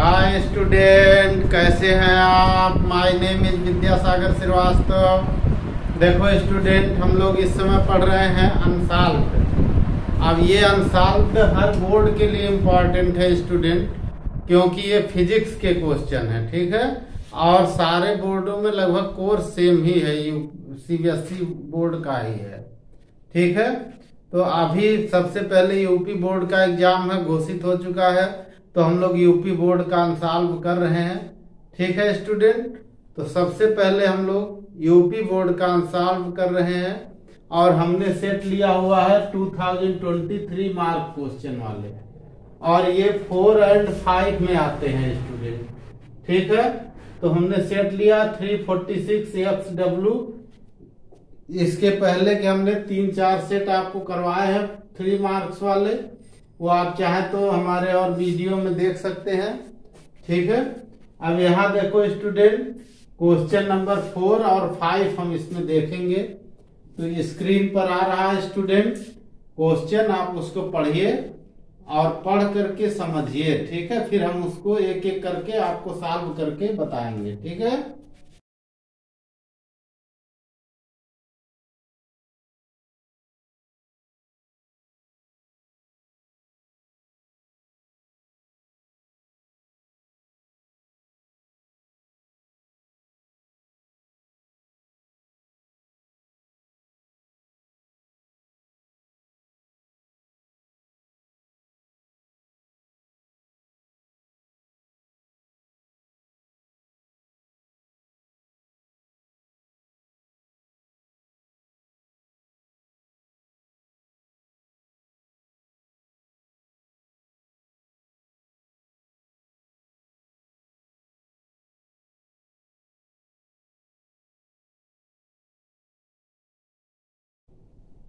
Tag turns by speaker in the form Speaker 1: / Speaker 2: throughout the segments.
Speaker 1: Hi student, कैसे हैं आप। My name is Vidyasagar Shrivastava. देखो स्टूडेंट, हम लोग इस समय पढ़ रहे हैं अनसॉल्व्ड। अब ये अनसॉल्व्ड हर बोर्ड के लिए इम्पोर्टेंट है स्टूडेंट, क्योंकि ये फिजिक्स के क्वेश्चन है, ठीक है। और सारे बोर्डों में लगभग कोर्स सेम ही है, CBSE बोर्ड का ही है, ठीक है। तो अभी सबसे पहले यूपी बोर्ड का एग्जाम है, घोषित हो चुका है, तो हम लोग यूपी बोर्ड का अनसॉल्व कर रहे हैं, ठीक है स्टूडेंट। तो सबसे पहले हम लोग यूपी बोर्ड का अनसॉल्व कर रहे हैं, और हमने सेट लिया हुआ है 2023 मार्क क्वेश्चन वाले, और ये 4 और 5 में आते हैं स्टूडेंट, ठीक है। तो हमने सेट लिया 346 XW। इसके पहले के हमने 3-4 सेट आपको करवाए हैं 3 मार्क्स वाले, वो आप चाहे तो हमारे और वीडियो में देख सकते हैं, ठीक है। अब यहाँ देखो स्टूडेंट, क्वेश्चन नंबर 4 और 5 हम इसमें देखेंगे। तो स्क्रीन पर आ रहा है स्टूडेंट क्वेश्चन, आप उसको पढ़िए और पढ़ करके समझिए, ठीक है। फिर हम उसको एक एक करके आपको सॉल्व करके बताएंगे, ठीक है।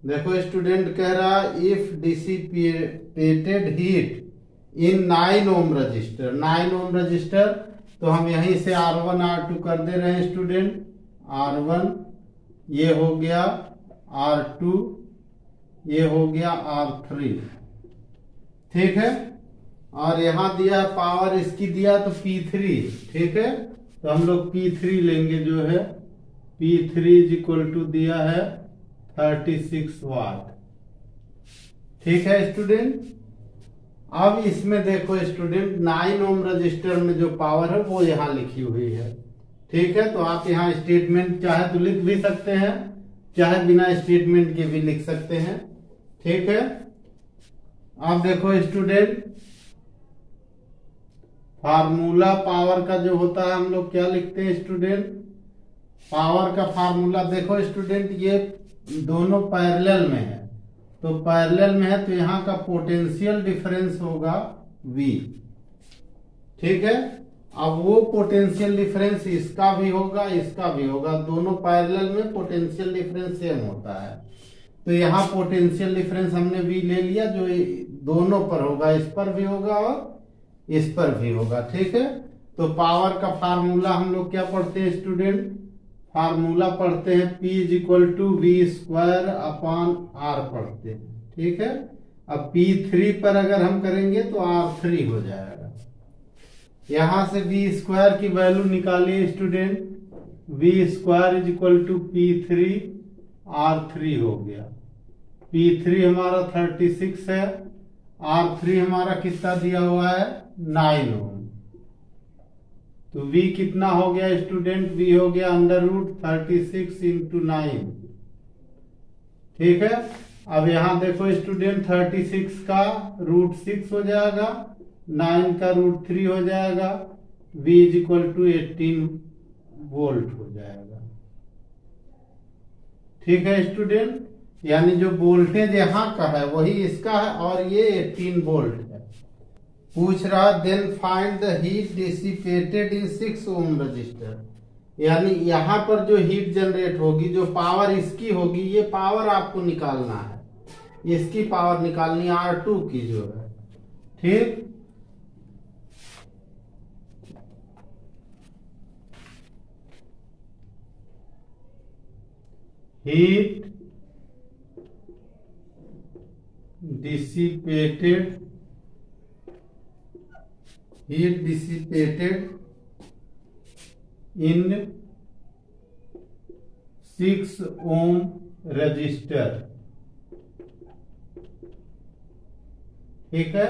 Speaker 1: देखो स्टूडेंट कह रहा, if dissipated heat in 9 ohm resistor, 9 ohm resistor, तो हम यहीं से R1 R2 कर दे रहे हैं स्टूडेंट। R1 ये हो गया, R2 ये हो गया, R3, ठीक है। और यहाँ दिया पावर इसकी दिया तो P3, ठीक है। तो हम लोग P3 लेंगे, जो है P3 इज इक्वल टू दिया है 36 वाट, ठीक है स्टूडेंट। अब इसमें देखो स्टूडेंट, 9 ओम रजिस्टर में जो पावर है वो यहाँ लिखी हुई है, ठीक है। तो आप यहाँ स्टेटमेंट चाहे तो लिख भी सकते हैं, चाहे बिना स्टेटमेंट के भी लिख सकते हैं, ठीक है। अब देखो स्टूडेंट, फार्मूला पावर का जो होता है हम लोग क्या लिखते हैं स्टूडेंट, पावर का फार्मूला देखो स्टूडेंट, ये दोनों पैरेलल में है, तो पैरेलल में है तो यहाँ का पोटेंशियल डिफरेंस होगा V, ठीक है। अब वो पोटेंशियल डिफरेंस इसका भी होगा, इसका भी होगा, दोनों पैरेलल में पोटेंशियल डिफरेंस सेम होता है। तो यहाँ पोटेंशियल डिफरेंस हमने V ले लिया, जो दोनों पर होगा, इस पर भी होगा और इस पर भी होगा, ठीक है। तो पावर का फार्मूला हम लोग क्या पढ़ते हैं स्टूडेंट, फार्मूला पढ़ते हैं P is equal to V² upon R पढ़ते हैं, ठीक है। अब P3 पर अगर हम करेंगे तो R3 हो जाएगा। यहां से V² की वैल्यू निकालिए student, V² is equal to P3 R3 हो गया। P3 हमारा 36 है, R3 हमारा कितना दिया हुआ है 9 ओम। तो V कितना हो गया स्टूडेंट, V हो गया √36 इंटू 9, ठीक है। अब यहां देखो स्टूडेंट, 36 का √6 हो जाएगा, 9 का √3 हो जाएगा, V is equal to 18 volt हो जाएगा, ठीक है स्टूडेंट। यानी जो वोल्टेज यहाँ का है वही इसका है, और ये 18 वोल्ट है। पूछ रहा then find the heat dissipated in 6 ohm resistor, यानी यहाँ पर जो हीट जनरेट होगी, जो पावर इसकी होगी, ये पावर आपको निकालना है, इसकी पावर निकालनी R2 की जो है, ठीक। Heat dissipated heat dissipated in 6 ohm resistor. ठीक है,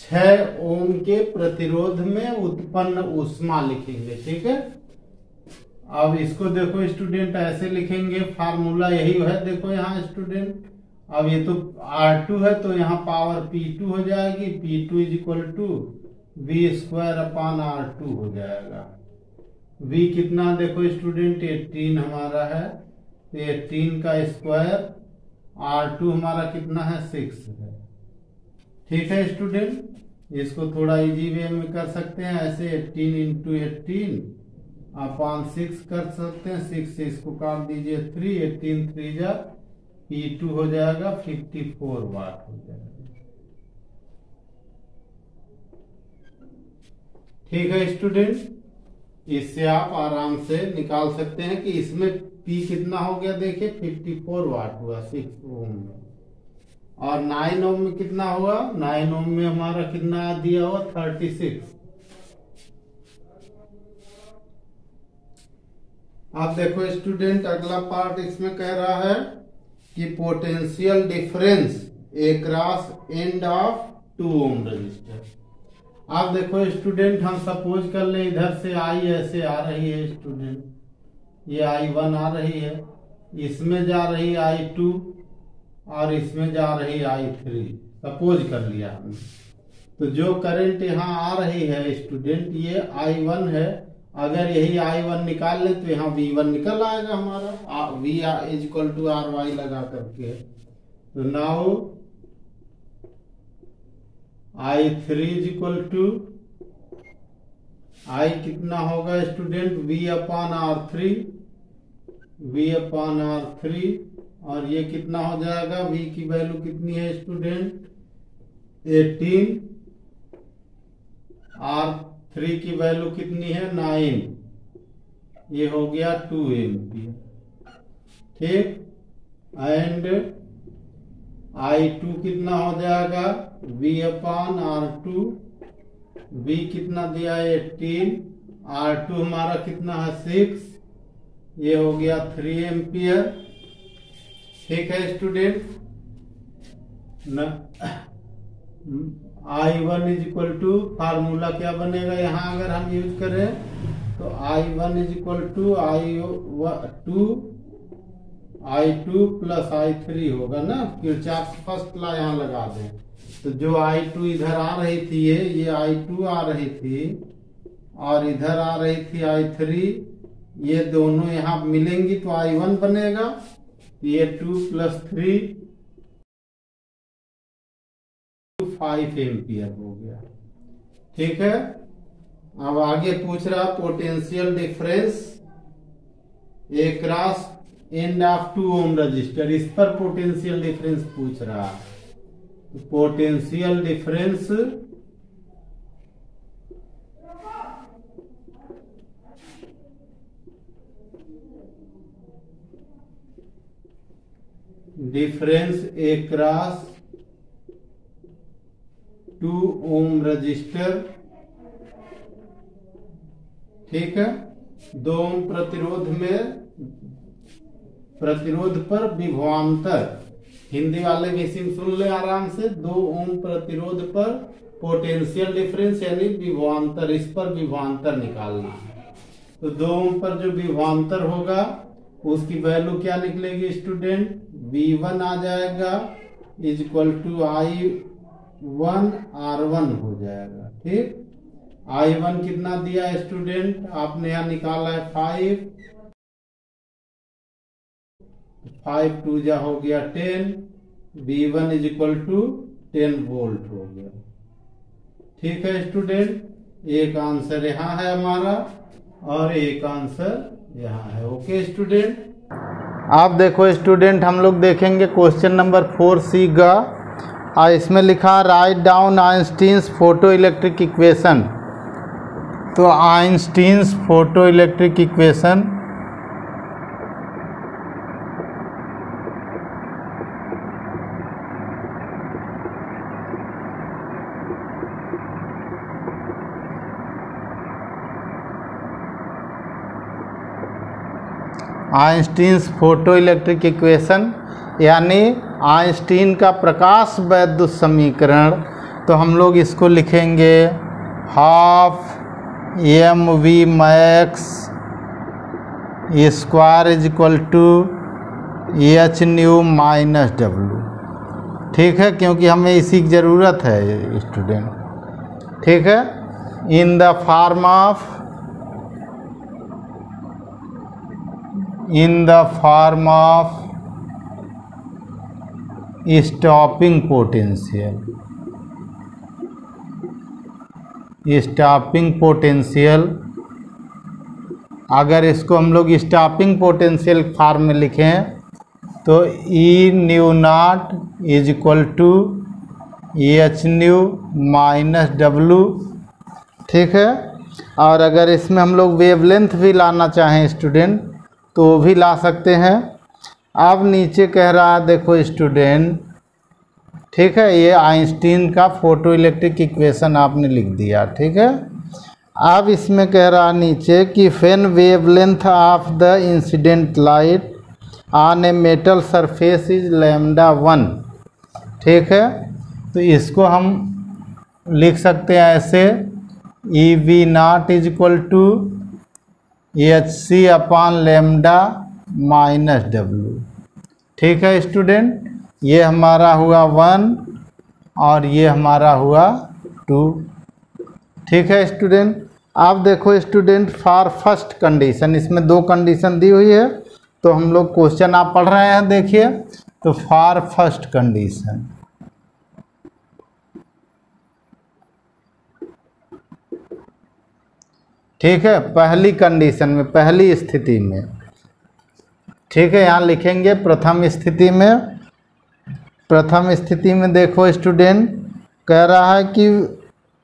Speaker 1: 6 ओम के प्रतिरोध में उत्पन्न ऊष्मा लिखेंगे। ठीक है, अब इसको देखो स्टूडेंट ऐसे लिखेंगे, फार्मूला यही है। देखो यहाँ स्टूडेंट, अब ये तो R2 है तो यहाँ पावर P2 हो जाएगी। P2 is equal to V²/R2 हो जाएगा। V कितना देखो स्टूडेंट 18 हमारा है, तो 18 का स्क्वायर, R2 हमारा कितना है 6 है। ठीक है स्टूडेंट, इसको थोड़ा इजी वे में कर सकते हैं ऐसे, 18 इंटू 18/6 कर सकते हैं। 6 से इसको काट दीजिए 3, 18 3 जा P2 हो जाएगा 54 वाट हो जाएगा। ठीक है स्टूडेंट, इससे आप आराम से निकाल सकते हैं कि इसमें P कितना हो गया। देखिए 54 वाट हुआ 6 ओम में, और 9 ओम में कितना हुआ। 9 ओम में हमारा कितना दिया हुआ 36। आप देखो स्टूडेंट, अगला पार्ट इसमें कह रहा है कि potential difference across end of 2 ohm resistor. आप देखो स्टूडेंट, हम सपोज कर ले इधर से आई ऐसे आ रही है स्टूडेंट, ये I1 आ रही है, इसमें जा रही I2 और इसमें जा रही I3, सपोज कर लिया हमने। तो जो करंट यहाँ आ रही है स्टूडेंट, ये I1 है। अगर यही I1 निकाल ले तो यहाँ V1 निकल आएगा हमारा, V is equal to RY लगा करके। तो now I3 is equal to, I कितना होगा स्टूडेंट V/R3, V/R3, और ये कितना हो जाएगा, V की वैल्यू कितनी है स्टूडेंट 18, R3 की वैल्यू कितनी है 9, ये हो गया 2 एम्पियर। ठीक, एंड I2 कितना हो जाएगा V/R2, V कितना दिया 18, R2 हमारा कितना है 6, ये हो गया 3 एम्पियर। ठीक है student, I1 is equal to, formula क्या बनेगा यहाँ अगर हम यूज करें तो I1 is equal to I2 plus I3 होगा ना। किरचॉफ फर्स्ट लॉ यहाँ लगा दें, तो जो I2 इधर आ रही थी, ये I2 आ रही थी, और इधर आ रही थी I3, ये दोनों यहाँ मिलेंगी तो I1 बनेगा। ये 2 + 3 5 एम्पियर हो गया। ठीक है, अब आगे पूछ रहा potential difference across end of 2 ohm resistor. इस पर पोटेंशियल डिफरेंस पूछ रहा है। Potential difference across 2 ohm resistor. ठीक है, 2 ओम प्रतिरोध पर विभवांतर, हिंदी वाले भी सुन ले आराम से। 2 ओम प्रतिरोध पर पोटेंशियल डिफरेंस यानी विभवांतर, इस पर विभवांतर निकालना है। तो 2 ओम पर जो विभवांतर होगा उसकी वैल्यू क्या निकलेगी स्टूडेंट, V1 आ जाएगा is equal to I1 R1 हो जाएगा। ठीक, I1 कितना दिया स्टूडेंट, आपने यहाँ निकाला है 5 2 जा हो गया 10, V1 is equal to 10 volt हो गया। ठीक है स्टूडेंट, एक आंसर यहाँ है हमारा और एक आंसर यहाँ है। ओके स्टूडेंट, आप देखो स्टूडेंट, हम लोग देखेंगे क्वेश्चन नंबर 4C का। इसमें लिखा write down Einstein's photo electric equation. तो Einstein's photo electric equation Einstein's photo electric equation यानी आइंस्टीन का प्रकाश वैद्युत समीकरण। तो हम लोग इसको लिखेंगे half m v max square is equal to h nu minus W. ठीक है, क्योंकि हमें इसी की ज़रूरत है स्टूडेंट। ठीक है, in the form of stopping potential. अगर इसको हम लोग स्टॉपिंग पोटेंशियल फॉर्म में लिखें तो e nu naught is equal to h nu minus W. ठीक है, और अगर इसमें हम लोग वेवलेंथ भी लाना चाहें स्टूडेंट तो वो भी ला सकते हैं। अब नीचे कह रहा है देखो स्टूडेंट, ठीक है, ये आइंस्टीन का फोटो इलेक्ट्रिक इक्वेशन आपने लिख दिया। ठीक है, अब इसमें कह रहा नीचे कि when wavelength of the incident light on a metal surface is lambda 1। ठीक है, तो इसको हम लिख सकते हैं ऐसे, E V naught is equal to H C upon lambda minus W. ठीक है स्टूडेंट, ये हमारा हुआ 1 और ये हमारा हुआ 2। ठीक है स्टूडेंट, आप देखो स्टूडेंट फॉर फर्स्ट कंडीशन, इसमें 2 कंडीशन दी हुई है। तो हम लोग क्वेश्चन आप पढ़ रहे हैं, देखिए, तो फॉर फर्स्ट कंडीशन, ठीक है, पहली कंडीशन में, पहली स्थिति में। ठीक है, यहाँ लिखेंगे प्रथम स्थिति में। प्रथम स्थिति में देखो स्टूडेंट, कह रहा है कि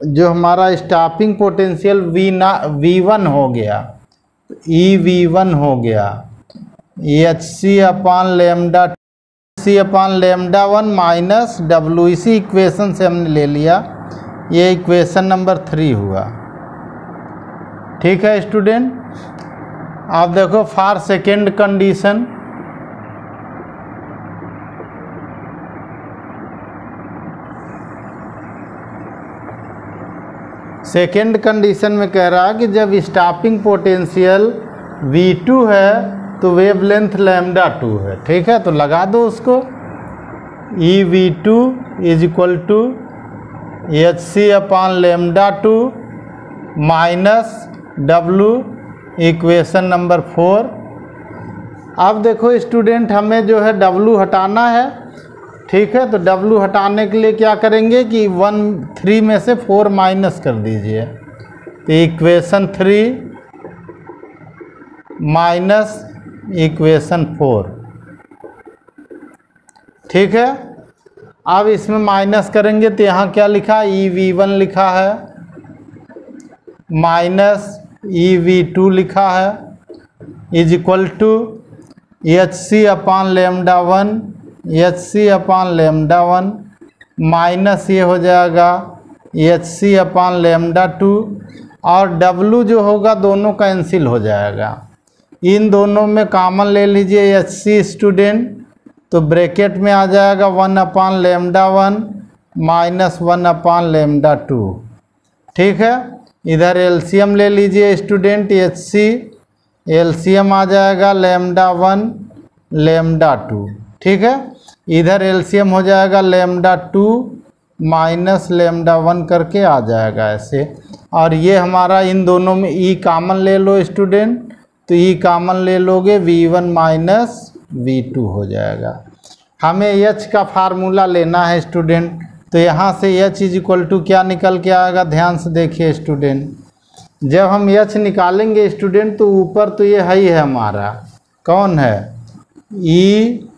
Speaker 1: जो हमारा स्टॉपिंग पोटेंशियल V1 हो गया, ई V1 हो गया, H C upon lambda 1 minus W. इसी इक्वेशन से हमने ले लिया, ये इक्वेशन नंबर 3 हुआ। ठीक है स्टूडेंट, आप देखो for second condition, second condition में कह रहा है कि जब स्टॉपिंग पोटेंशियल V2 है तो वेवलेंथ लैम्डा 2 है। ठीक है, तो लगा दो उसको, E V2 is equal to H C upon lambda 2 minus W, equation number 4। अब देखो स्टूडेंट, हमें जो है डब्लू हटाना है। ठीक है, तो डब्लू हटाने के लिए क्या करेंगे कि 3 में से 4 माइनस कर दीजिए, तो इक्वेशन 3 माइनस इक्वेशन 4। ठीक है, अब इसमें माइनस करेंगे तो यहाँ क्या लिखा, ई V1 लिखा है माइनस ई V2 लिखा है is equal to H C upon lambda 1, H C upon lambda 1 minus ये हो जाएगा एच सी अपॉन लेमडा 2, और डब्लू जो होगा दोनों कैंसिल हो जाएगा। इन दोनों में कॉमन ले लीजिए एच सी स्टूडेंट, तो ब्रैकेट में आ जाएगा 1 upon lambda 1 minus 1 upon lambda 2। ठीक है, इधर एलसीएम ले लीजिए स्टूडेंट, एच सी एलसीएम आ जाएगा लेमडा 1 लेमडा 2। ठीक है, इधर एलसीएम हो जाएगा लेमडा 2 माइनस लेमडा 1 करके आ जाएगा ऐसे। और ये हमारा इन दोनों में ई कॉमन ले लो स्टूडेंट, तो ई कॉमन ले लोगे V1 माइनस V2 हो जाएगा। हमें H का फार्मूला लेना है स्टूडेंट, तो यहाँ से H इज इक्वल टू क्या निकल के आएगा, ध्यान से देखिए स्टूडेंट। जब हम H निकालेंगे स्टूडेंट तो ऊपर तो ये है ही है हमारा, कौन है, ई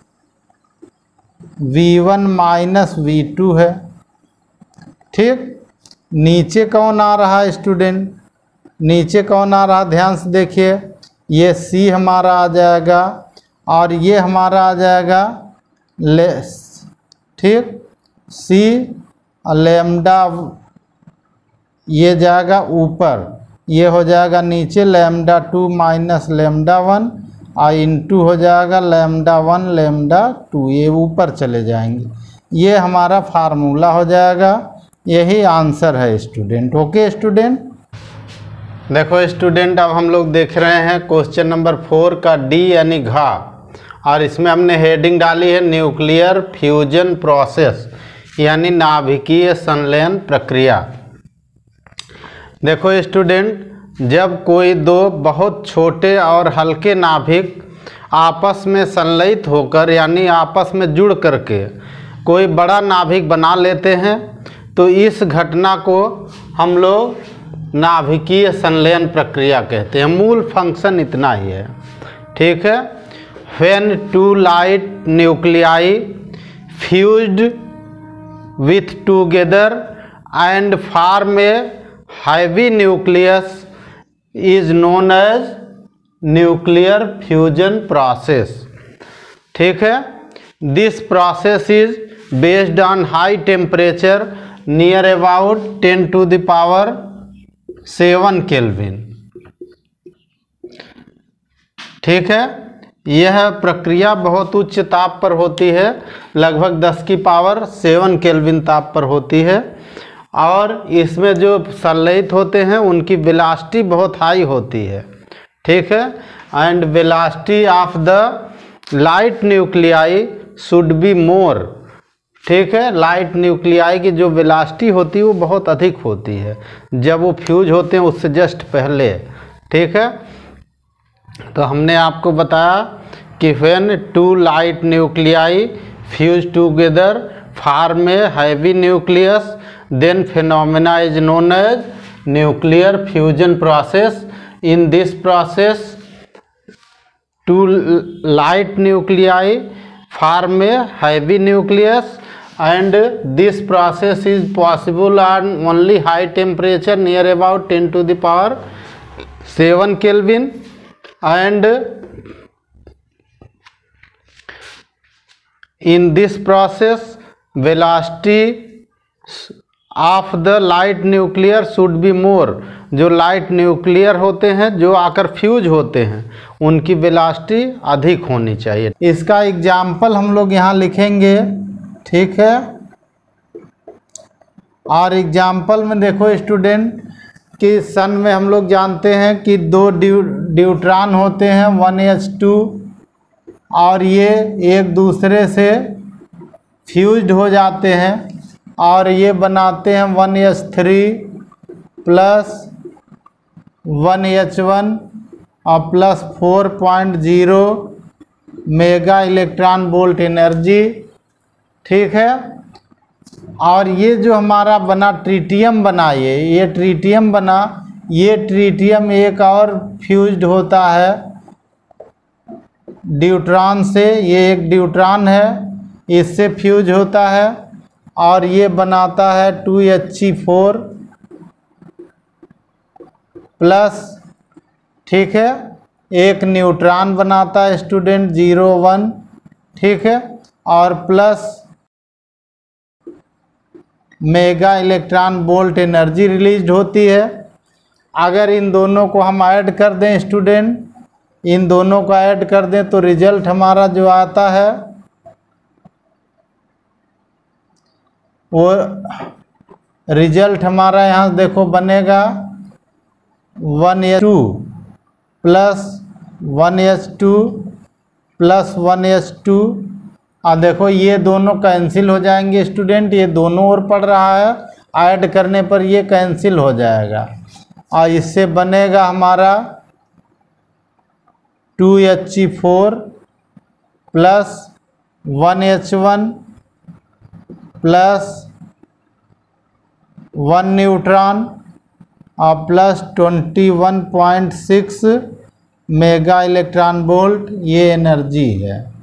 Speaker 1: V1 माइनस V2 है। ठीक, नीचे कौन आ रहा है स्टूडेंट, नीचे कौन आ रहा, ध्यान से देखिए, ये C हमारा आ जाएगा और ये हमारा आ जाएगा ठीक, C लेमडा, ये जाएगा ऊपर, ये हो जाएगा नीचे लेमडा 2 माइनस लेमडा 1, और इंटू हो जाएगा λ1 λ2, ये ऊपर चले जाएंगे। ये हमारा फार्मूला हो जाएगा, यही आंसर है स्टूडेंट। ओके स्टूडेंट, देखो स्टूडेंट अब हम लोग देख रहे हैं क्वेश्चन नंबर 4 का डी यानी घा, और इसमें हमने हेडिंग डाली है न्यूक्लियर फ्यूजन प्रोसेस यानी नाभिकीय संलयन प्रक्रिया। देखो स्टूडेंट, जब कोई दो बहुत छोटे और हल्के नाभिक आपस में संलयित होकर यानी आपस में जुड़ करके कोई बड़ा नाभिक बना लेते हैं तो इस घटना को हम लोग नाभिकीय संलयन प्रक्रिया कहते हैं। मूल फंक्शन इतना ही है, ठीक है। When two light nuclei fused with together and form a heavy nucleus is known as nuclear fusion process, ठीक है। This process is based on high temperature near about 10 to the power 7 Kelvin, ठीक है। यह प्रक्रिया बहुत उच्च ताप पर होती है, लगभग 10 की पावर 7 केल्विन ताप पर होती है, और इसमें जो संलयित होते हैं उनकी वेलोसिटी बहुत हाई होती है, ठीक है। And velocity of the light nuclei should be more, ठीक है। लाइट न्यूक्लियाई की जो वेलोसिटी होती है वो बहुत अधिक होती है जब वो फ्यूज होते हैं उससे जस्ट पहले, ठीक है। तो हमने आपको बताया कि when two light nuclei fuse together form a heavy nucleus then phenomena is known as nuclear fusion process. In this process two light nuclei form a heavy nucleus and this process is possible on only high temperature near about 10 to the power 7 Kelvin, and in this process velocity of the light nuclear should be more। जो light nuclear होते हैं जो आकर fuse होते हैं उनकी velocity अधिक होनी चाहिए। इसका एग्जाम्पल हम लोग यहाँ लिखेंगे, ठीक है। और एग्जाम्पल में देखो स्टूडेंट कि सन में हम लोग जानते हैं कि दो न्यूट्रॉन होते हैं 1s2, और ये एक दूसरे से फ्यूज्ड हो जाते हैं और ये बनाते हैं 1s3 प्लस 1h1 और plus 4.0 mega electron volt energy, ठीक है। और ये जो हमारा बना ट्रिटियम बना, ये ट्रिटियम बना, ये ट्रिटियम एक और फ्यूज्ड होता है ड्यूट्रॉन से, ये एक ड्यूट्रॉन है, इससे फ्यूज होता है और ये बनाता है 2He4 प्लस, ठीक है। एक न्यूट्रॉन बनाता है स्टूडेंट 0,1, ठीक है, और plus mega electron volt energy release होती है। अगर इन दोनों को हम ऐड कर दें स्टूडेंट, इन दोनों को ऐड कर दें तो रिजल्ट हमारा जो आता है वो रिजल्ट हमारा यहाँ देखो बनेगा 1s2 plus 1s2 plus 1s2, और देखो ये दोनों कैंसिल हो जाएंगे स्टूडेंट, ये दोनों ओर पड़ रहा है, ऐड करने पर ये कैंसिल हो जाएगा और इससे बनेगा हमारा 2He4 plus 1H1 plus 1 neutron और प्लस 21.6 मेगा इलेक्ट्रॉन वोल्ट, ये एनर्जी है।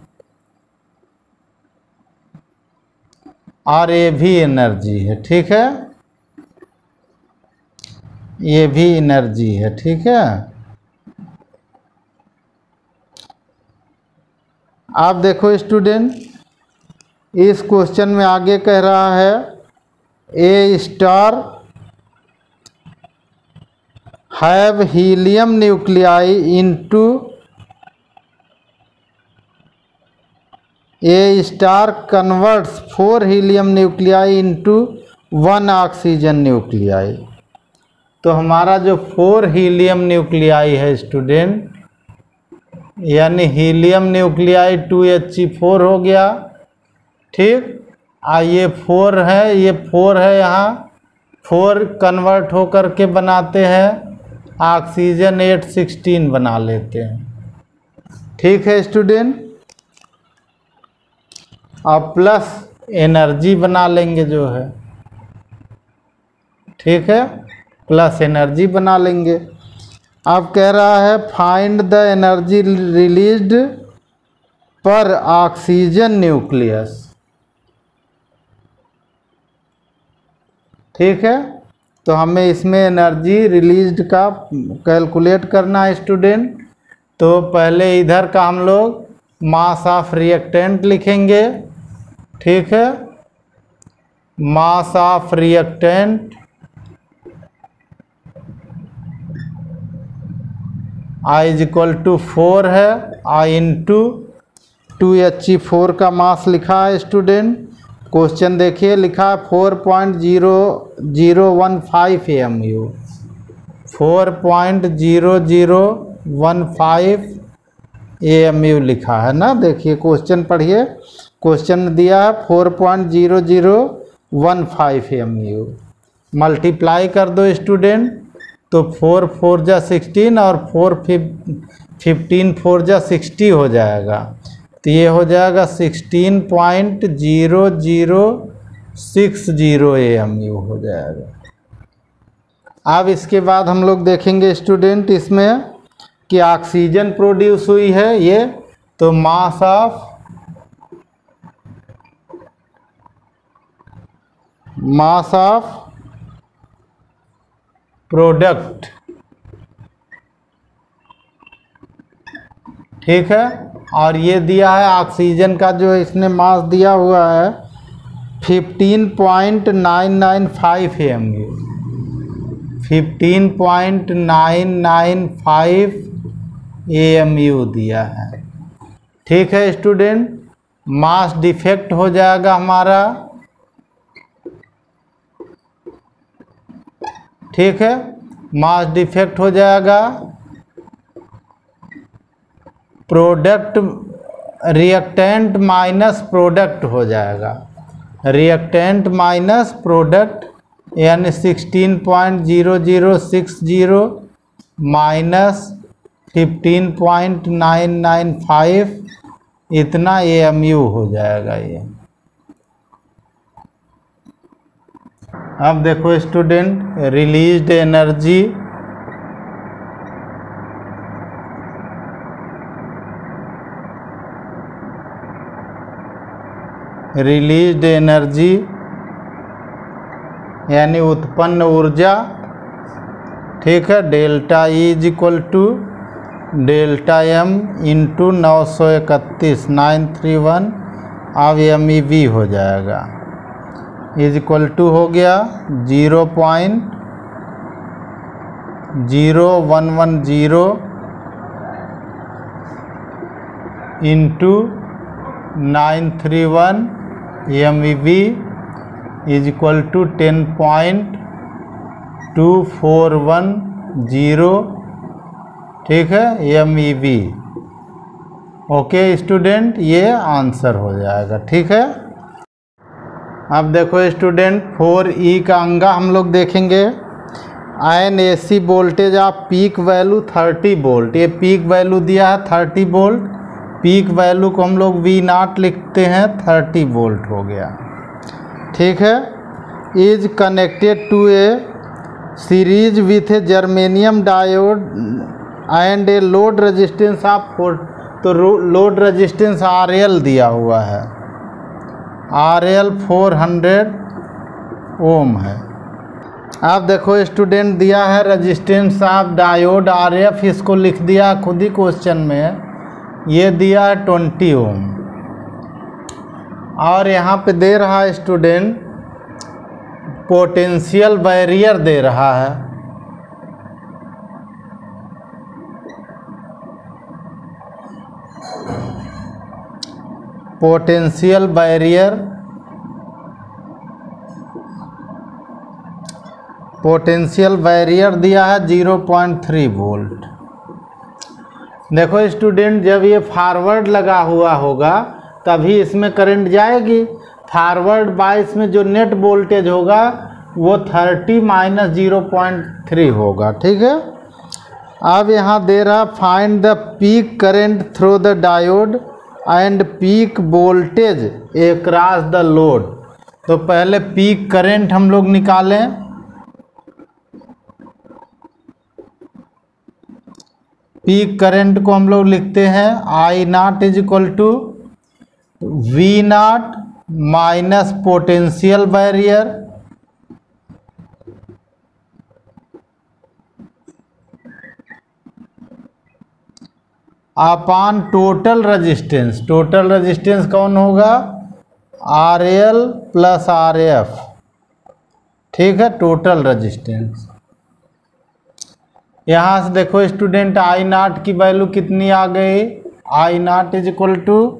Speaker 1: और ये भी एनर्जी है, ठीक है, ये भी एनर्जी है, ठीक है। आप देखो स्टूडेंट, इस क्वेश्चन में आगे कह रहा है a star have helium nuclei into a star converts 4 helium nuclei into 1 oxygen nuclei. तो हमारा जो 4 हीलियम न्यूक्लियाई है स्टूडेंट, यानी हीलियम न्यूक्लियाई 2He4 हो गया, ठीक। ये 4 है, ये 4 है, यहाँ 4 कन्वर्ट होकर के बनाते हैं ऑक्सीजन 816 बना लेते हैं, ठीक है स्टूडेंट। अब प्लस एनर्जी बना लेंगे जो है, ठीक है, प्लस एनर्जी बना लेंगे। अब कह रहा है फाइंड द एनर्जी रिलीज्ड पर ऑक्सीजन न्यूक्लियस, ठीक है। तो हमें इसमें एनर्जी रिलीज्ड का कैलकुलेट करना है स्टूडेंट। तो पहले इधर का हम लोग मास ऑफ रिएक्टेंट लिखेंगे, ठीक है। Mass of reactant I is equal to 4 है, I इंटू 2He4 का मास लिखा है स्टूडेंट। क्वेश्चन देखिए, लिखा है 4.0015 AMU, 4.0015 AMU लिखा है ना। देखिए क्वेश्चन पढ़िए, क्वेश्चन में दिया है 4.0015 AMU। मल्टीप्लाई कर दो स्टूडेंट, तो 4 4 जा 16 और 4 15 4 जा 60 हो जाएगा। तो ये हो जाएगा 16.0060 AMU हो जाएगा। अब इसके बाद हम लोग देखेंगे स्टूडेंट इसमें कि ऑक्सीजन प्रोड्यूस हुई है ये, तो मास ऑफ प्रोडक्ट, ठीक है। और ये दिया है ऑक्सीजन का जो इसने मास दिया हुआ है 15.995 AMU, 15.995 AMU दिया है, ठीक है स्टूडेंट। मास डिफेक्ट हो जाएगा हमारा, ठीक है, मास डिफेक्ट हो जाएगा। प्रोडक्ट रिएक्टेंट माइनस प्रोडक्ट हो जाएगा, रिएक्टेंट माइनस प्रोडक्ट, यानी 16.0060 माइनस 15.995 इतना AMU हो जाएगा ये। अब देखो student, released energy, released energy यानी उत्पन्न ऊर्जा, ठीक है, delta E is equal to delta M into 931 931 अब MEV हो जाएगा, इज इक्वल टू हो गया 0.0110 into 931 MEV is equal to 10.2410, ठीक है, MEV। ओके स्टूडेंट, ये आंसर हो जाएगा, ठीक है। अब देखो स्टूडेंट 4E का अंगा हम लोग देखेंगे। Ion AC voltage off peak value 30 volt, ये पीक वैल्यू दिया है 30 वोल्ट, पीक वैल्यू को हम लोग V0 लिखते हैं, 30 वोल्ट हो गया, ठीक है। Is connected to a series with a germanium diode and a load resistance of 4, तो लोड रेजिस्टेंस RL दिया हुआ है, RL 400 ओम है। अब देखो स्टूडेंट, दिया है रेजिस्टेंस ऑफ डायोड RF, इसको लिख दिया खुद ही क्वेश्चन में, ये दिया है 20 ओम। और यहाँ पे दे रहा है स्टूडेंट पोटेंशियल बैरियर दे रहा है, पोटेंशियल बैरियर दिया है 0.3 वोल्ट। देखो स्टूडेंट, जब ये फॉरवर्ड लगा हुआ होगा तभी इसमें करंट जाएगी। फॉरवर्ड बायस में जो नेट वोल्टेज होगा वो 30 माइनस 0.3 होगा। ठीक है, अब यहाँ दे रहा find the peak current through the diode and peak voltage across the load. तो पहले पीक करंट हम लोग निकालें। पीक करंट को हम लोग लिखते हैं I naught is equal to V naught minus potential barrier upon total resistance. Total resistance कौन होगा? RL plus RF। ठीक है, टोटल रेजिस्टेंस। यहाँ से देखो स्टूडेंट, I नॉट की वैल्यू कितनी आ गई? I naught is equal to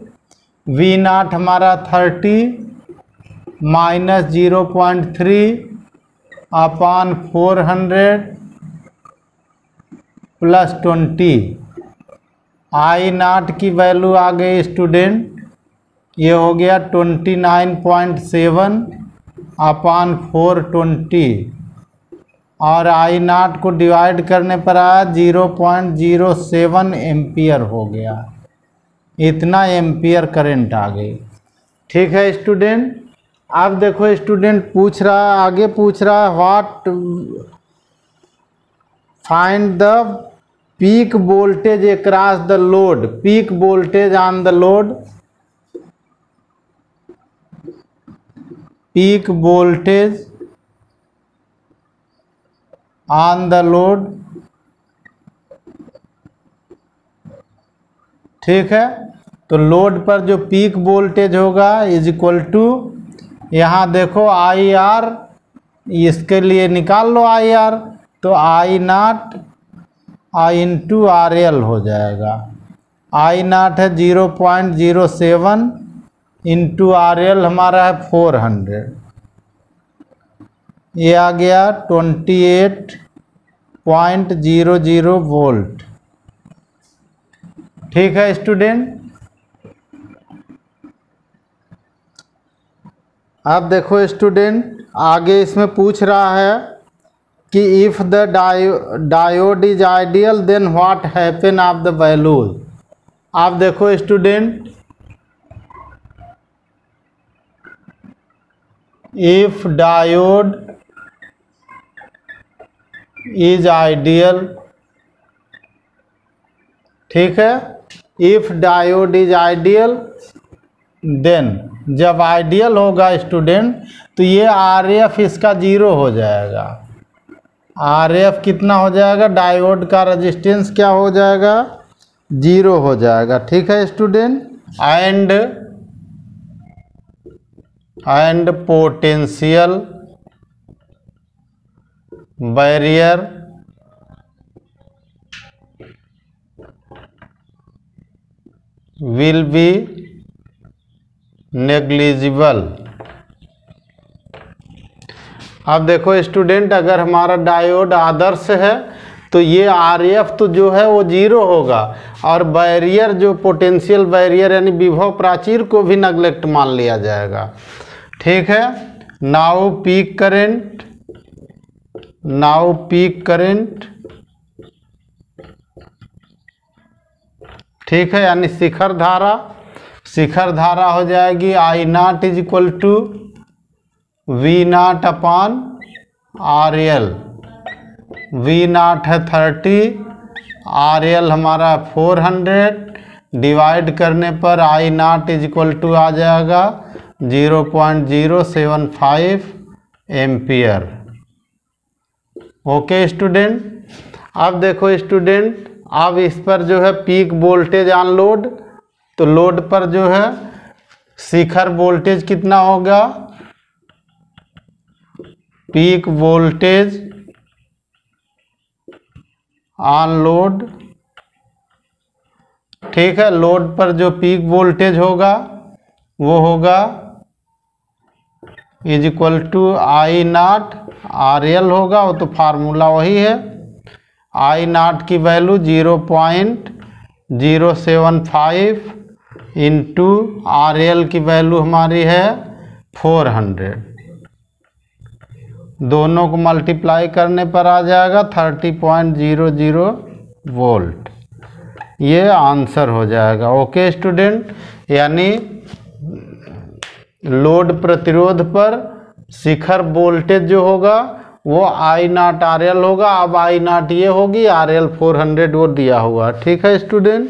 Speaker 1: V naught हमारा 30 minus 0.3 upon 400 plus 20। I naught की वैल्यू आ गई स्टूडेंट, ये हो गया 29.7 अपॉन 420 और I नॉट को डिवाइड करने पर आया 0.07 एम्पियर हो गया। इतना एम्पियर करंट आ गई। ठीक है स्टूडेंट, अब देखो स्टूडेंट पूछ रहा है, आगे पूछ रहा है what find the peak voltage across the load. Peak voltage on the load, peak voltage on the load. ठीक है, तो लोड पर जो पीक वोल्टेज होगा इज इक्वल टू, यहाँ देखो आई आर, इसके लिए निकाल लो आई आर, तो I naught I into R L हो जाएगा। आई नॉट है 0.07 इंटू आर एल हमारा है 400, ये आ गया 28.00 वोल्ट। ठीक है स्टूडेंट, अब देखो स्टूडेंट, आगे इसमें पूछ रहा है कि if the diode is ideal then what happen of the values. आप देखो student, if diode is ideal, ठीक है, if diode is ideal then, जब आइडियल होगा स्टूडेंट तो ये आर एफ इसका 0 हो जाएगा। आर एफ कितना हो जाएगा? डायोड का रेजिस्टेंस क्या हो जाएगा? 0 हो जाएगा। ठीक है student, and potential barrier will be negligible. अब देखो स्टूडेंट, अगर हमारा डायोड आदर्श है तो ये आर एफ तो जो है वो 0 होगा और बैरियर जो पोटेंशियल बैरियर यानी विभव प्राचीर को भी नेग्लेक्ट मान लिया जाएगा। ठीक है, नाउ पीक करंट, ठीक है, यानी शिखर धारा हो जाएगी I naught is equal to V naught upon R L. V naught है 30, आर एल हमारा 400, डिवाइड करने पर I naught is equal to आ जाएगा 0.075 एम्पियर। ओके स्टूडेंट, अब देखो स्टूडेंट, अब इस पर जो है पीक वोल्टेज ऑन लोड, तो लोड पर जो है शिखर वोल्टेज कितना होगा? पीक वोल्टेज ऑन लोड, ठीक है, लोड पर जो पीक वोल्टेज होगा वो होगा is equal to I naught R L होगा, वो तो फार्मूला वही है। आई नॉट की वैल्यू 0.075 इंटू आर एल की वैल्यू हमारी है 400। दोनों को मल्टीप्लाई करने पर आ जाएगा 30.00 वोल्ट। ये आंसर हो जाएगा। ओके स्टूडेंट, यानी लोड प्रतिरोध पर शिखर वोल्टेज जो होगा वो आई नॉट आर एल होगा। अब आई नॉट ये होगी, आर एल 400 वो दिया हुआ। ठीक है स्टूडेंट।